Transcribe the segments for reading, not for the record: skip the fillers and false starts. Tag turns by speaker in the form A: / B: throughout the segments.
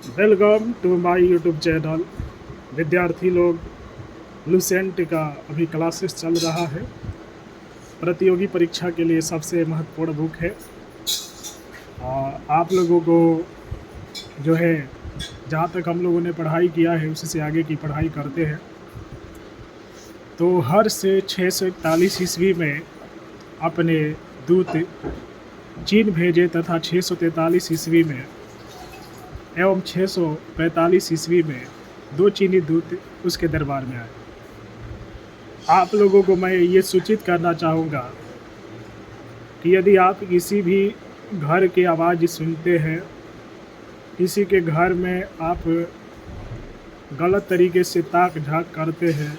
A: Welcome to my YouTube channel. विद्यार्थी लोग, Lucent का अभी क्लासेस चल रहा है। प्रतियोगी परीक्षा के लिए सबसे महत्वपूर्ण बुक है। आप लोगों को जो है, जहाँ तक हम लोगों ने पढ़ाई किया है उससे आगे की पढ़ाई करते हैं। तो हर से 641 ईस्वी में अपने दूत चीन भेजे तथा 643 ईस्वी में एवं 645 ईस्वी में 2 चीनी दूत उसके दरबार में आए। आप लोगों को मैं ये सूचित करना चाहूँगा कि यदि आप किसी भी घर की आवाज़ सुनते हैं, किसी के घर में आप गलत तरीके से ताक झाँक करते हैं,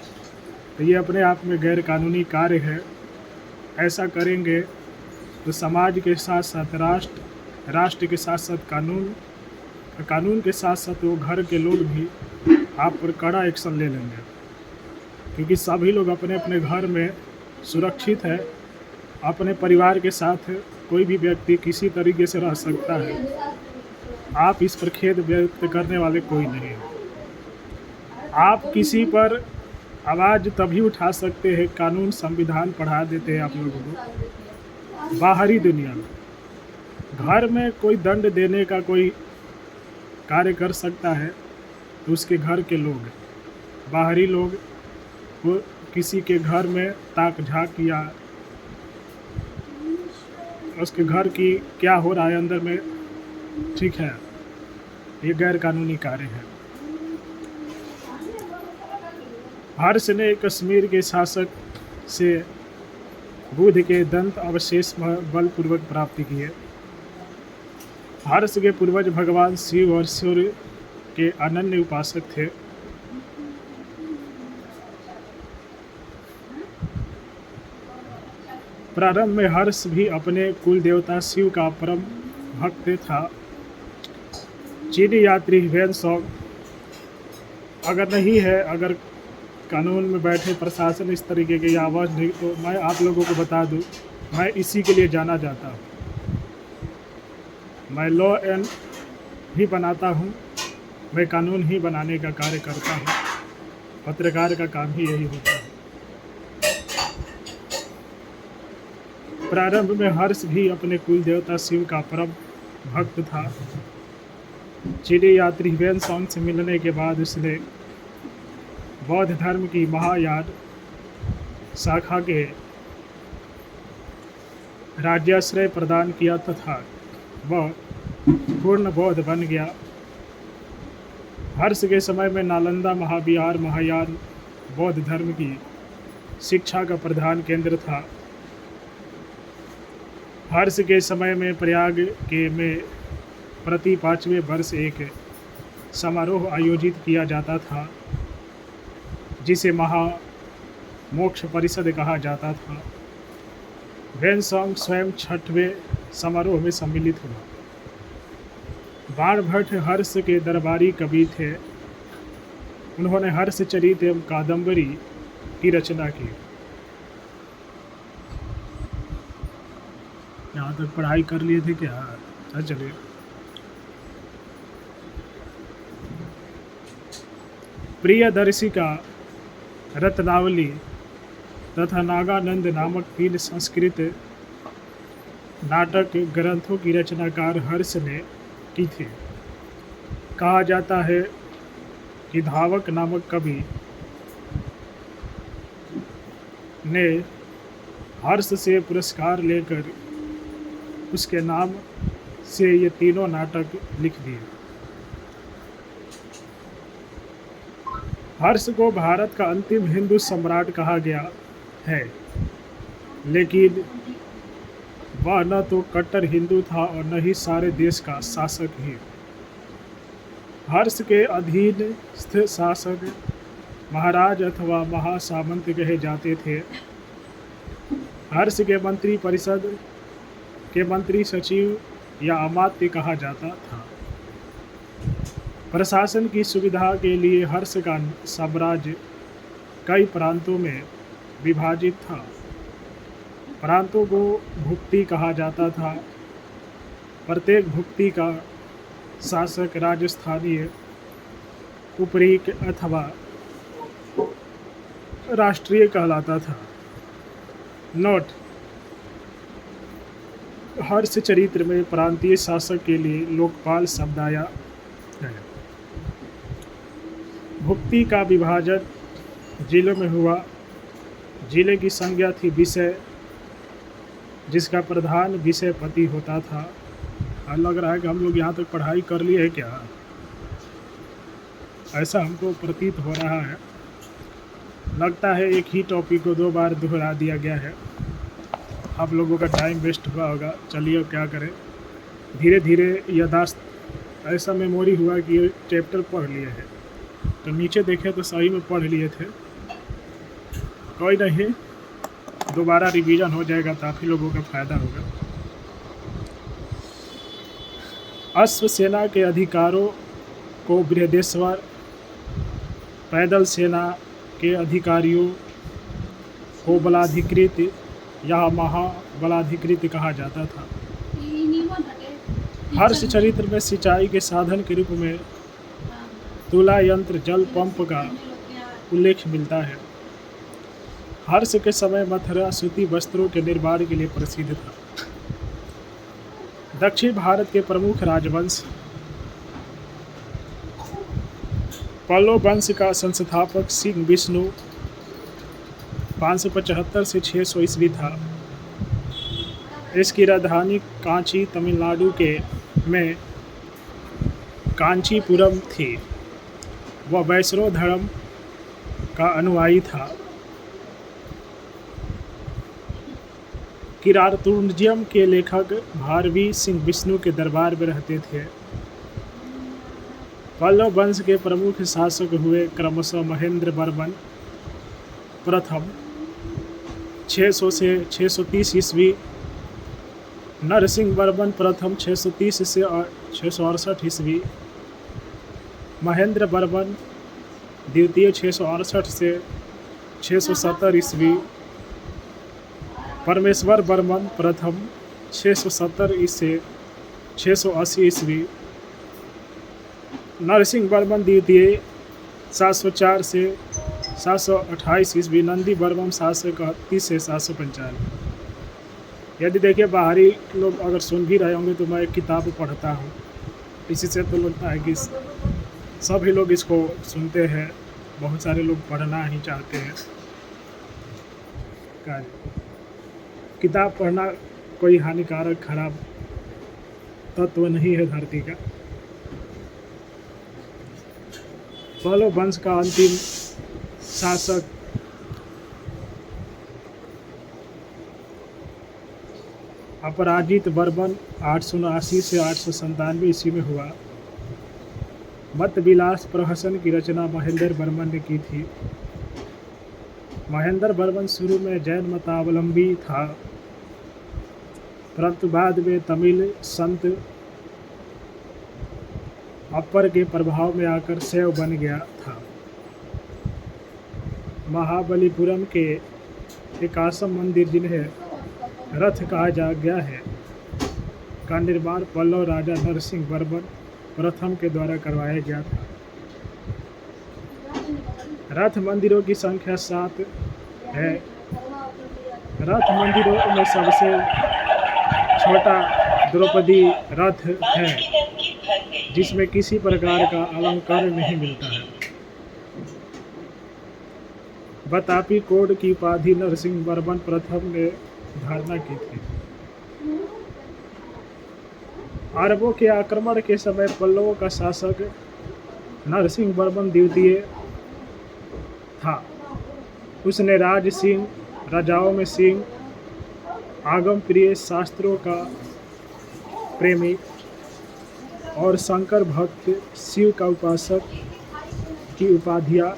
A: तो ये अपने आप में गैर कानूनी कार्य है। ऐसा करेंगे तो समाज के साथ साथ राष्ट्र के साथ साथ कानून के साथ साथ वो घर के लोग भी आप पर कड़ा एक्शन ले लेंगे, क्योंकि सभी लोग अपने अपने घर में सुरक्षित है। अपने परिवार के साथ कोई भी व्यक्ति किसी तरीके से रह सकता है। आप इस पर खेद व्यक्त करने वाले कोई नहीं हो। आप किसी पर आवाज़ तभी उठा सकते हैं, कानून संविधान पढ़ा देते हैं आप लोगों को। बाहरी दुनिया में घर में कोई दंड देने का कोई कार्य कर सकता है तो उसके घर के लोग, बाहरी लोग वो किसी के घर में ताक झाँक या उसके घर की क्या हो रहा है अंदर में, ठीक है, ये गैर कानूनी कार्य है। हर्ष ने कश्मीर के शासक से बुध के दंत अवशेष बलपूर्वक प्राप्ति किए। हर्ष के पूर्वज भगवान शिव और सूर्य के अनन्य उपासक थे। प्रारंभ में हर्ष भी अपने कुल देवता शिव का परम भक्त था। चीनी यात्री ह्वेनसांग अगर नहीं है, अगर कानून में बैठे प्रशासन इस तरीके की आवाज़ नहीं, तो मैं आप लोगों को बता दूं, मैं इसी के लिए जाना जाता हूं। मैं लॉ एंड ही बनाता हूं, मैं कानून ही बनाने का कार्य करता हूं। पत्रकार का काम ही यही होता है। प्रारंभ में हर्ष भी अपने कुल देवता शिव का परम भक्त था। चीनी यात्री ह्वेनसांग से मिलने के बाद उसने बौद्ध धर्म की महायान शाखा के राज्याश्रय प्रदान किया तथा वह पूर्ण बौद्ध बन गया। हर्ष के समय में नालंदा महाविहार महायान बौद्ध धर्म की शिक्षा का प्रधान केंद्र था। हर्ष के समय में प्रयाग में प्रति 5वें वर्ष एक समारोह आयोजित किया जाता था, जिसे महामोक्ष परिषद कहा जाता था। ह्वेनसांग स्वयं 6वें समारोह में सम्मिलित हुआ। बाणभट्ट हर्ष के दरबारी कवि थे। उन्होंने हर्षचरित एवं कादम्बरी की रचना की। यहाँ तक पढ़ाई कर लिए थे क्या? अच्छा, चलिए। प्रियदर्शिका, रत्नावली तथा नागानंद नामक 3 संस्कृत नाटक ग्रंथों की रचनाकार हर्ष ने की थी। कहा जाता है कि धावक नामक कवि ने हर्ष से पुरस्कार लेकर उसके नाम से ये तीनों नाटक लिख दिए। हर्ष को भारत का अंतिम हिंदू सम्राट कहा गया है, लेकिन वह न तो कट्टर हिंदू था और न ही सारे देश का शासक ही। हर्ष के अधीन स्थित शासक महाराज अथवा महासामंत कहे जाते थे। हर्ष के मंत्री परिषद के मंत्री सचिव या अमात्य कहा जाता था। प्रशासन की सुविधा के लिए हर्ष का साम्राज्य कई प्रांतों में विभाजित था। प्रांतों को भुक्ति कहा जाता था। प्रत्येक भुक्ति का शासक राजस्थानीय उपरीक अथवा राष्ट्रीय कहलाता था। नोट: हर्ष चरित्र में प्रांतीय शासक के लिए लोकपाल शब्द आया है। भुक्ति का विभाजन जिलों में हुआ। जिले की संज्ञा थी विषय, जिसका प्रधान विषयपति होता था। लग रहा है कि हम लोग यहाँ तक पढ़ाई कर लिए हैं क्या? ऐसा हमको प्रतीत हो रहा है। लगता है एक ही टॉपिक को 2 बार दोहरा दिया गया है। आप लोगों का टाइम वेस्ट हुआ होगा। चलिए क्या करें, धीरे धीरे याददाश्त ऐसा मेमोरी हुआ कि ये चैप्टर पढ़ लिए हैं। तो नीचे देखें तो सही में पढ़ लिए थे। कोई नहीं, दोबारा रिवीजन हो जाएगा तो आप ही लोगों का फ़ायदा होगा। अश्व सेना के अधिकारों को बृहदेश्वर, पैदल सेना के अधिकारियों को बलाधिकृत या महाबलाधिकृत कहा जाता था। हर्ष चरित्र में सिंचाई के साधन के रूप में तुला यंत्र, जल पंप का उल्लेख मिलता है। हर्ष के समय मथुरा सूती वस्त्रों के निर्माण के लिए प्रसिद्ध था। दक्षिण भारत के प्रमुख राजवंश: पल्लव वंश का संस्थापक सिंह विष्णु 575 से 600 ईस्वी था। इसकी राजधानी कांची तमिलनाडु में कांचीपुरम थी। वह वैष्णव धर्म का अनुयायी था। किरातुंजयम के लेखक भारवी सिंह विष्णु के दरबार में रहते थे। पल्लव वंश के प्रमुख शासक हुए क्रमशः महेंद्र वर्मन प्रथम 600 से 630 ईस्वी, नरसिंह वर्मन प्रथम 630 से 668 ईस्वी, महेंद्र वर्मन द्वितीय 668 से 670 ईस्वी, परमेश्वर वर्मन प्रथम 670 से 680 ईस्वी, नरसिंह वर्मन द्वितीय 704 से 728 ईस्वी, नंदी वर्मन 731 से 795। यदि देखिए बाहरी लोग अगर सुन भी रहे होंगे तो मैं एक किताब पढ़ता हूँ, इसी से तो लगता है कि सभी लोग इसको सुनते हैं। बहुत सारे लोग पढ़ना ही चाहते हैं। किताब पढ़ना कोई हानिकारक खराब तत्व नहीं है धरती का। पल्लव वंश का अंतिम शासक अपराजित वर्मन 879 से 897 ईस्वी में हुआ। मत विलास प्रहसन की रचना महेंद्र वर्मन ने की थी। महेंद्र वर्मन शुरू में जैन मतावलंबी था, परंतु बाद में तमिल संत अपर के प्रभाव में आकर शैव बन गया था। महाबलीपुरम के एकाशम मंदिर, जिन्हें रथ कहा जा गया है, का निर्माण पल्लव राजा नरसिंह वर्मन प्रथम के द्वारा करवाया गया था। रथ मंदिरों की संख्या 7 है। रथ मंदिरों में सबसे छोटा द्रौपदी रथ है, जिसमें किसी प्रकार का अलंकार नहीं मिलता है। बतापी कोड की उपाधि नरसिंह वर्मन प्रथम ने धारणा की थी। अरबों के आक्रमण के समय पल्लवों का शासक नरसिंह वर्मन द्वितीय था। उसने राज सिंह, राजाओं में सिंह, आगम प्रिय, शास्त्रों का प्रेमी और शंकर भक्त, शिव का उपासक की उपाधियां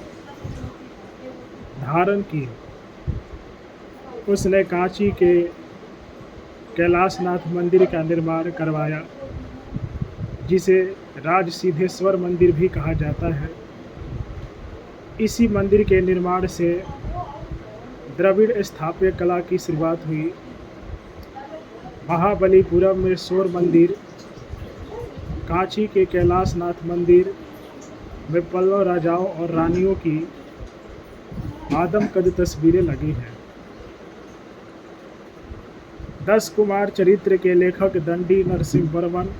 A: धारण की। उसने कांची के कैलाशनाथ मंदिर का निर्माण करवाया, जिसे राज सिद्धेश्वर मंदिर भी कहा जाता है। इसी मंदिर के निर्माण से द्रविड़ स्थापत्य कला की शुरुआत हुई। महाबलीपुरम में शोर मंदिर कांची के कैलाशनाथ मंदिर में पल्लव राजाओं और रानियों की आदमकद तस्वीरें लगी हैं। 10 कुमार चरित्र के लेखक दंडी नरसिंह वर्मन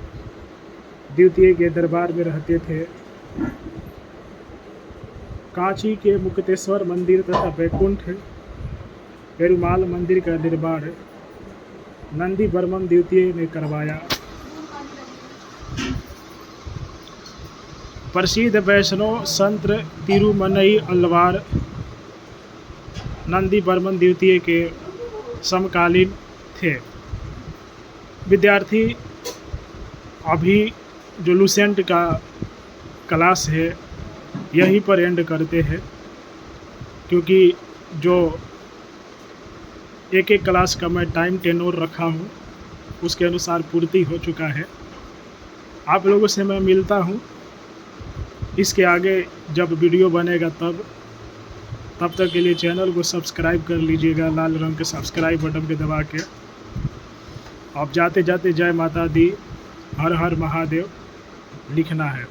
A: द्वितीय के दरबार में रहते थे। कांची के मुक्तेश्वर मंदिर तथा बैकुंठ पेरुमाल मंदिर का निर्माण नंदी वर्मन द्वितीय ने करवाया। प्रसिद्ध वैष्णव संत तिरुमनई अल्वार नंदी वर्मन द्वितीय के समकालीन थे। विद्यार्थी अभी जो लूसेंट का क्लास है यहीं पर एंड करते हैं, क्योंकि जो एक क्लास का मैं टाइम टेनोर रखा हूँ उसके अनुसार पूर्ति हो चुका है। आप लोगों से मैं मिलता हूँ इसके आगे जब वीडियो बनेगा तब तक के लिए चैनल को सब्सक्राइब कर लीजिएगा, लाल रंग के सब्सक्राइब बटन के दबा के। अब जाते जाते जय माता दी, हर हर महादेव लिखना है।